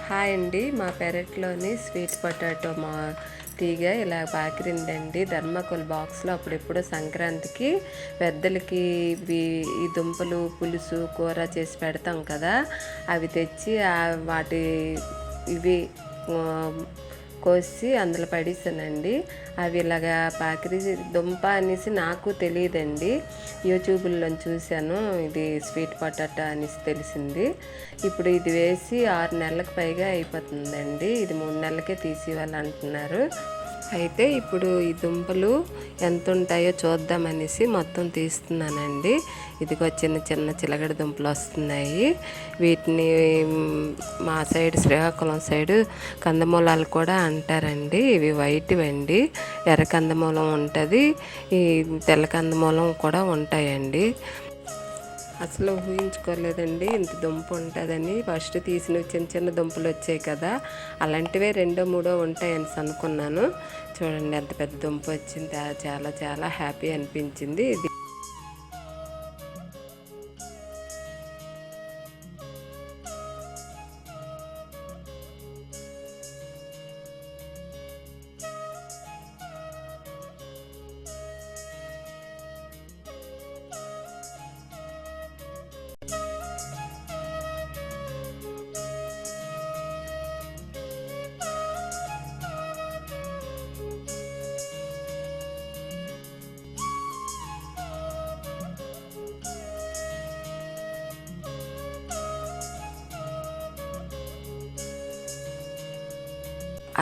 Hi అండి, మా పెరట్లోని sweet potato తీగ ఇలా పాకిరిందండి. ధర్మకోల్ బాక్స్లో అప్పుడెప్పుడు సంక్రాంతికి పెద్దలకి ఈ దుంపలు పులుసు కూర చేసి పెడతాం కదా, అవి తెచ్చి వాటి ఇవి కోసి అందులో పడేసానండి. అవి ఇలాగా పాకిరి దుంప అనేసి నాకు తెలియదండి, యూట్యూబ్లో చూశాను. ఇది స్వీట్ పొటాటో అనేసి తెలిసింది. ఇప్పుడు ఇది వేసి 6 నెలలకు పైగా అయిపోతుందండి. ఇది 3 నెలలకే తీసి ఇవ్వాలి అంటున్నారు. అయితే ఇప్పుడు ఈ దుంపలు ఎంత ఉంటాయో చూద్దామనేసి మొత్తం తీస్తున్నానండి. ఇదిగో చిన్న చిన్న చిలగడ దుంపలు వస్తున్నాయి. వీటిని మా సైడ్ శ్రీకాకుళం సైడు కందమూలాలు కూడా అంటారండి. ఇవి వైట్ అండి, ఎర్ర కందమూలం ఉంటుంది, ఈ తెల్ల కందమూలం కూడా ఉంటాయండి. అసలు ఊహించుకోలేదండి ఇంత దుంప ఉంటుందని. ఫస్ట్ తీసినవి చిన్న చిన్న దుంపలు వచ్చాయి కదా, అలాంటివే 2, 3 ఉంటాయని అనుకున్నాను. చూడండి ఎంత పెద్ద దుంప వచ్చింది. చాలా చాలా హ్యాపీ అనిపించింది. ఇది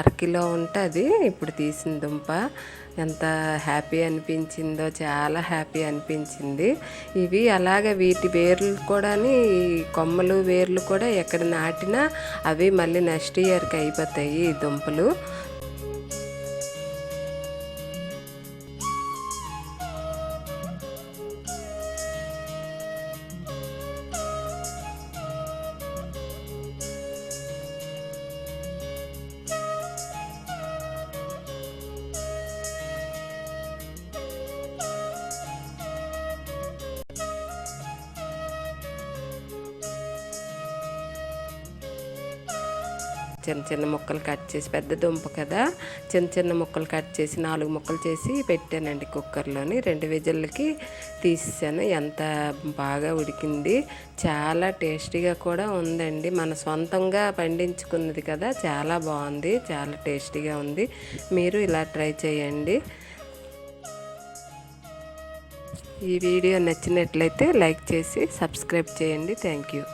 అరకిలో ఉంటుంది ఇప్పుడు తీసిన దుంప. ఎంత హ్యాపీ అనిపించిందో, చాలా హ్యాపీ అనిపించింది. ఇవి అలాగే వీటి వేర్లు కూడా, కొమ్మలు వేర్లు కూడా ఎక్కడ నాటినా అవి మళ్ళీ నెక్స్ట్ ఇయర్కి అయిపోతాయి ఈ దుంపలు. చిన్న చిన్న ముక్కలు కట్ చేసి, పెద్ద దుంప కదా, చిన్న చిన్న ముక్కలు కట్ చేసి 4 ముక్కలు చేసి పెట్టానండి కుక్కర్లోని. 2 విజిల్కి తీసాను. ఎంత బాగా ఉడికింది, చాలా టేస్టీగా కూడా ఉందండి. మన సొంతంగా పండించుకున్నది కదా, చాలా బాగుంది, చాలా టేస్టీగా ఉంది. మీరు ఇలా ట్రై చేయండి. ఈ వీడియో నచ్చినట్లయితే లైక్ చేసి సబ్స్క్రైబ్ చేయండి. Thank you.